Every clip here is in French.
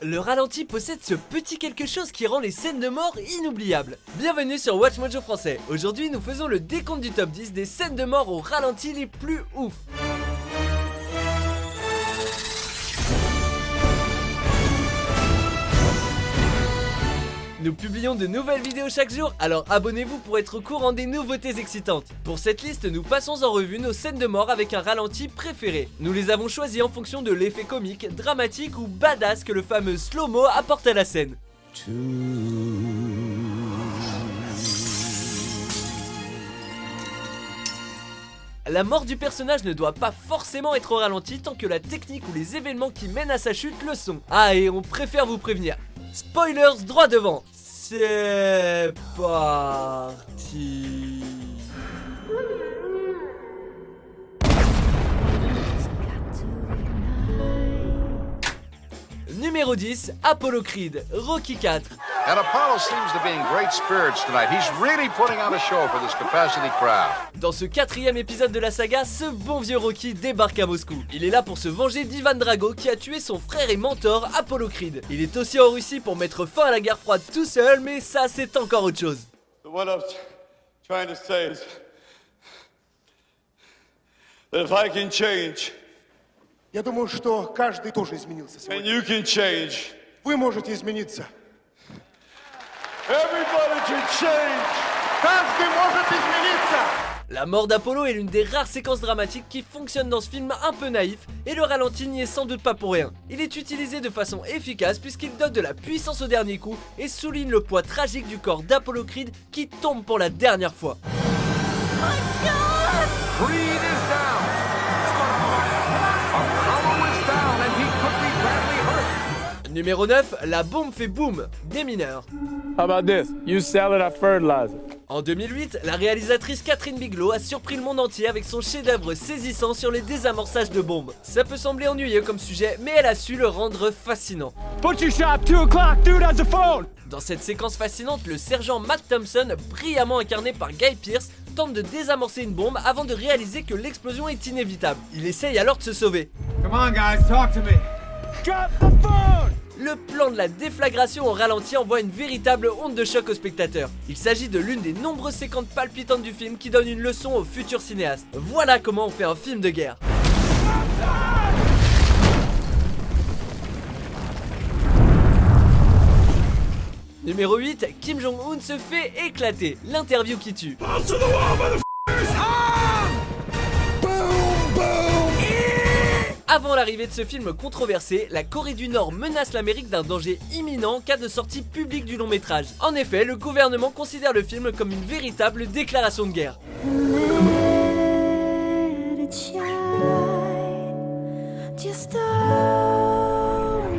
Le ralenti possède ce petit quelque chose qui rend les scènes de mort inoubliables. Bienvenue sur Watch Mojo français. Aujourd'hui, nous faisons le décompte du top 10 des scènes de mort au ralenti les plus ouf. Nous publions de nouvelles vidéos chaque jour, alors abonnez-vous pour être au courant des nouveautés excitantes. Pour cette liste, nous passons en revue nos scènes de mort avec un ralenti préféré. Nous les avons choisis en fonction de l'effet comique, dramatique ou badass que le fameux slow-mo apporte à la scène. La mort du personnage ne doit pas forcément être au ralenti tant que la technique ou les événements qui mènent à sa chute le sont. Ah, et on préfère vous prévenir. Spoilers droit devant. C'est parti. Numéro 10, Apollo Creed, Rocky 4. And Apollo seems to be in great spirits tonight. He's really putting on a show for this capacity crowd. Dans ce 4e épisode de la saga, ce bon vieux Rocky débarque à Moscou. Il est là pour se venger d'Ivan Drago qui a tué son frère et mentor Apollo Creed. Il est aussi en Russie pour mettre fin à la guerre froide tout seul, mais ça c'est encore autre chose. What I'm trying to say is that if I can change, Я думаю, что каждый тоже изменился and сегодня. you can change, Вы можете измениться. everybody can change. Каждый может измениться! La mort d'Apollo est l'une des rares séquences dramatiques qui fonctionnent dans ce film un peu naïf, et le ralenti n'y est sans doute pas pour rien. Il est utilisé de façon efficace puisqu'il donne de la puissance au dernier coup et souligne le poids tragique du corps d'Apollo Creed qui tombe pour la dernière fois. Creed is down. Apollo is down and he could be badly hurt. Numéro 9, la bombe fait boum, des mineurs. How about this? You sell it at fertilizer. En 2008, la réalisatrice Catherine Bigelow a surpris le monde entier avec son chef-d'œuvre saisissant sur les désamorçages de bombes. Ça peut sembler ennuyeux comme sujet, mais elle a su le rendre fascinant. Put your shop 2 o'clock, dude has a phone. Dans cette séquence fascinante, le sergent Matt Thompson, brillamment incarné par Guy Pearce, tente de désamorcer une bombe avant de réaliser que l'explosion est inévitable. Il essaye alors de se sauver. Come on, guys, talk to me. Drop the phone. Le plan de la déflagration au ralenti envoie une véritable onde de choc aux spectateurs. Il s'agit de l'une des nombreuses séquences palpitantes du film qui donne une leçon aux futurs cinéastes. Voilà comment on fait un film de guerre. Numéro 8, Kim Jong-un se fait éclater. L'interview qui tue. Avant l'arrivée de ce film controversé, la Corée du Nord menace l'Amérique d'un danger imminent en cas de sortie publique du long métrage. En effet, le gouvernement considère le film comme une véritable déclaration de guerre. Let it shine, just on the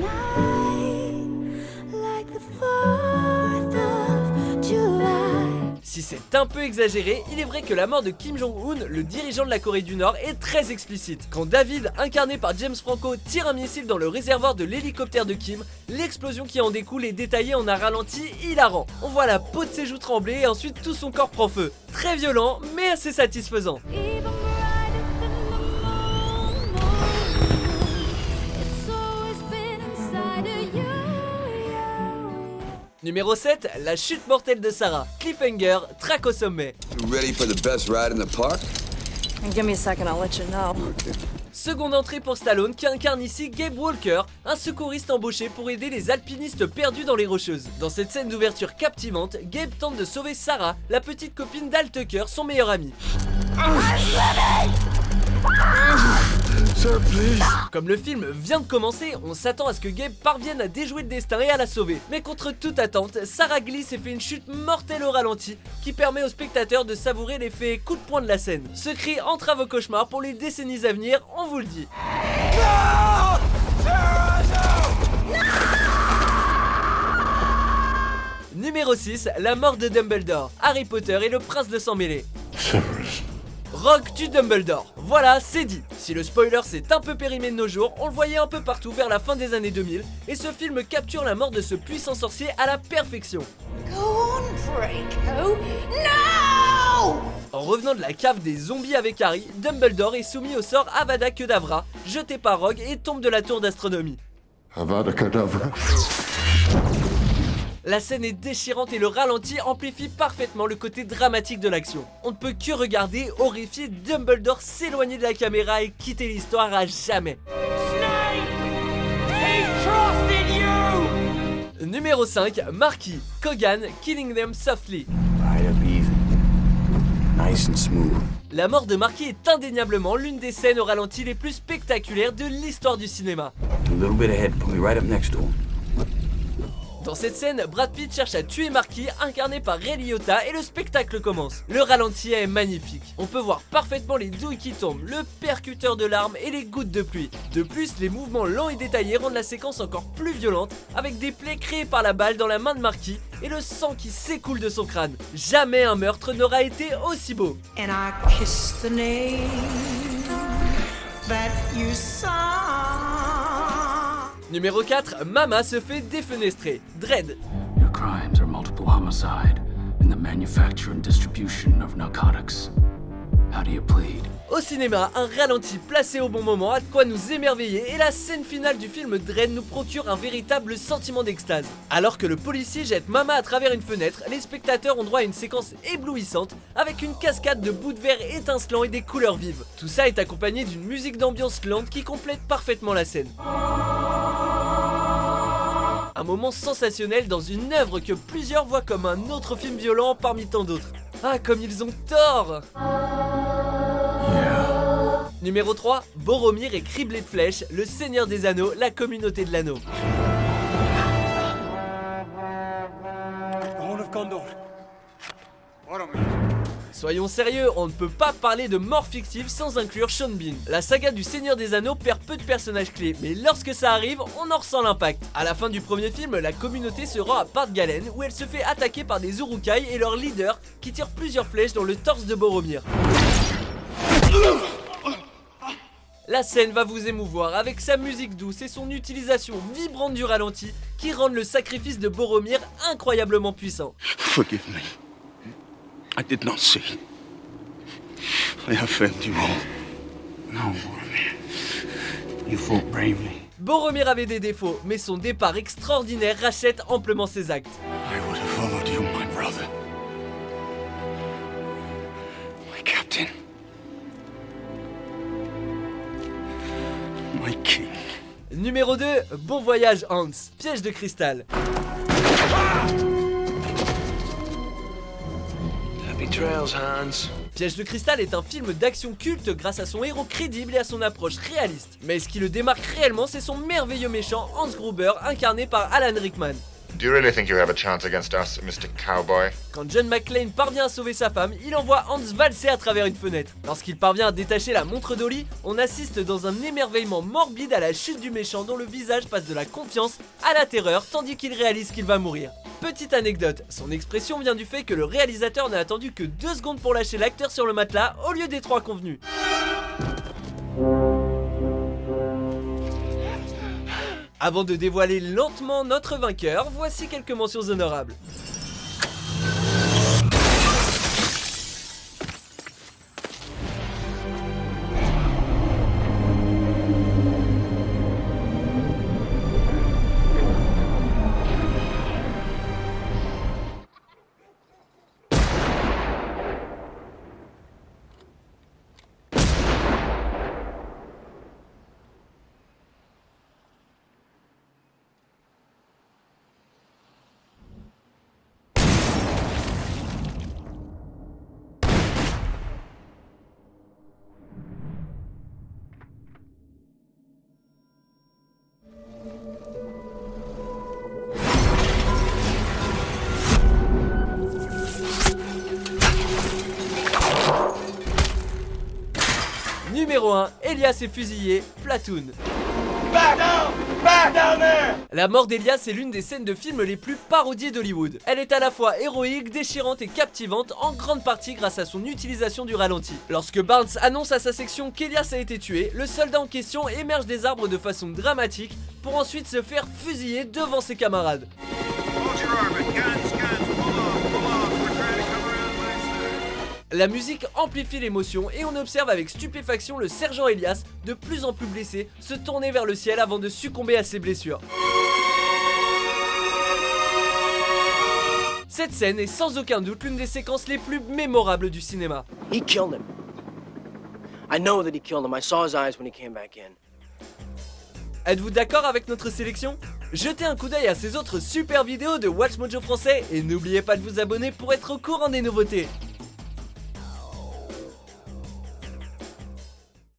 night, like the 4th of July. Si c'est un peu exagéré, il est vrai que la mort de Kim Jong-un, le dirigeant de la Corée du Nord, est très explicite. Quand David, incarné par James Franco, tire un missile dans le réservoir de l'hélicoptère de Kim, l'explosion qui en découle est détaillée en un ralenti hilarant. On voit la peau de ses joues trembler et ensuite tout son corps prend feu. Très violent, mais assez satisfaisant. Even brighter than the moon. It's always been inside of you. Numéro 7, la chute mortelle de Sarah. Cliffhanger, traque au sommet. You ready for the best ride in the park? Give me a second, I'll let you know. Seconde entrée pour Stallone qui incarne ici Gabe Walker, un secouriste embauché pour aider les alpinistes perdus dans les Rocheuses. Dans cette scène d'ouverture captivante, Gabe tente de sauver Sarah, la petite copine d'Al Tucker, son meilleur ami. Sir, please. Comme le film vient de commencer, on s'attend à ce que Gabe parvienne à déjouer le destin et à la sauver. Mais contre toute attente, Sarah glisse et fait une chute mortelle au ralenti qui permet aux spectateurs de savourer l'effet coup de poing de la scène. Ce cri entrave vos cauchemars pour les décennies à venir, on vous le dit. Numéro 6, la mort de Dumbledore. Harry Potter et le prince de sang mêlé. Rogue tue Dumbledore. Voilà, c'est dit. Si le spoiler s'est un peu périmé de nos jours, on le voyait un peu partout vers la fin des années 2000, et ce film capture la mort de ce puissant sorcier à la perfection. Go on, Draco. No! En revenant de la cave des zombies avec Harry, Dumbledore est soumis au sort Avada Kedavra, jeté par Rogue et tombe de la tour d'astronomie. Avada Kedavra. La scène est déchirante et le ralenti amplifie parfaitement le côté dramatique de l'action. On ne peut que regarder, horrifié, Dumbledore s'éloigner de la caméra et quitter l'histoire à jamais. Numéro 5, Marquis, Kogan, Killing Them Softly. Nice and smooth. La mort de Marquis est indéniablement l'une des scènes au ralenti les plus spectaculaires de l'histoire du cinéma. A little bit ahead, put me right up next to him. Dans cette scène, Brad Pitt cherche à tuer Marquis, incarné par Ray Liotta, et le spectacle commence. Le ralenti est magnifique. On peut voir parfaitement les douilles qui tombent, le percuteur de larmes et les gouttes de pluie. De plus, les mouvements lents et détaillés rendent la séquence encore plus violente, avec des plaies créées par la balle dans la main de Marquis et le sang qui s'écoule de son crâne. Jamais un meurtre n'aura été aussi beau. And I kiss the name that you saw. Numéro 4, Mama se fait défenestrer. Dredd. Your crimes are multiple homicide and the manufacture and distribution of narcotics. How do you plead? Au cinéma, un ralenti placé au bon moment a de quoi nous émerveiller et la scène finale du film Dredd nous procure un véritable sentiment d'extase. Alors que le policier jette Mama à travers une fenêtre, les spectateurs ont droit à une séquence éblouissante avec une cascade de bouts de verre étincelants et des couleurs vives. Tout ça est accompagné d'une musique d'ambiance lente qui complète parfaitement la scène. Un moment sensationnel dans une œuvre que plusieurs voient comme un autre film violent parmi tant d'autres. Ah, comme ils ont tort! Numéro 3, Boromir est criblé de flèches, le Seigneur des Anneaux, la communauté de l'anneau. Soyons sérieux, on ne peut pas parler de mort fictive sans inclure Sean Bean. La saga du Seigneur des Anneaux perd peu de personnages clés, mais lorsque ça arrive, on en ressent l'impact. À la fin du premier film, la communauté se rend à Partgalen où elle se fait attaquer par des Uruk-hai et leur leader qui tire plusieurs flèches dans le torse de Boromir. La scène va vous émouvoir avec sa musique douce et son utilisation vibrante du ralenti qui rendent le sacrifice de Boromir incroyablement puissant. Forgive me. I did not see. I have failed you all. No, Boromir. You fought bravely. Boromir avait des défauts, mais son départ extraordinaire rachète amplement ses actes. I would have followed you, my brother. My captain. My king. Numéro 2, Bon voyage Hans, piège de cristal. Happy trails, Hans. Piège de cristal est un film d'action culte grâce à son héros crédible et à son approche réaliste. Mais ce qui le démarque réellement, c'est son merveilleux méchant Hans Gruber, incarné par Alan Rickman. Do you really think you have a chance against us, Mr. Cowboy? Quand John McClane parvient à sauver sa femme, il envoie Hans valser à travers une fenêtre. Lorsqu'il parvient à détacher la montre d'Ollie, on assiste dans un émerveillement morbide à la chute du méchant dont le visage passe de la confiance à la terreur tandis qu'il réalise qu'il va mourir. Petite anecdote, son expression vient du fait que le réalisateur n'a attendu que 2 secondes pour lâcher l'acteur sur le matelas au lieu des 3 convenus. Avant de dévoiler lentement notre vainqueur, voici quelques mentions honorables. Numéro 1, Elias est fusillé, Platoon. La mort d'Elias est l'une des scènes de film les plus parodiées d'Hollywood. Elle est à la fois héroïque, déchirante et captivante, en grande partie grâce à son utilisation du ralenti. Lorsque Barnes annonce à sa section qu'Elias a été tué, le soldat en question émerge des arbres de façon dramatique pour ensuite se faire fusiller devant ses camarades. La musique amplifie l'émotion et on observe avec stupéfaction le sergent Elias, de plus en plus blessé, se tourner vers le ciel avant de succomber à ses blessures. Cette scène est sans aucun doute l'une des séquences les plus mémorables du cinéma. He killed him. I know that he killed him. I saw his eyes when he came back in. Êtes-vous d'accord avec notre sélection? Jetez un coup d'œil à ces autres super vidéos de Watch Mojo français et n'oubliez pas de vous abonner pour être au courant des nouveautés.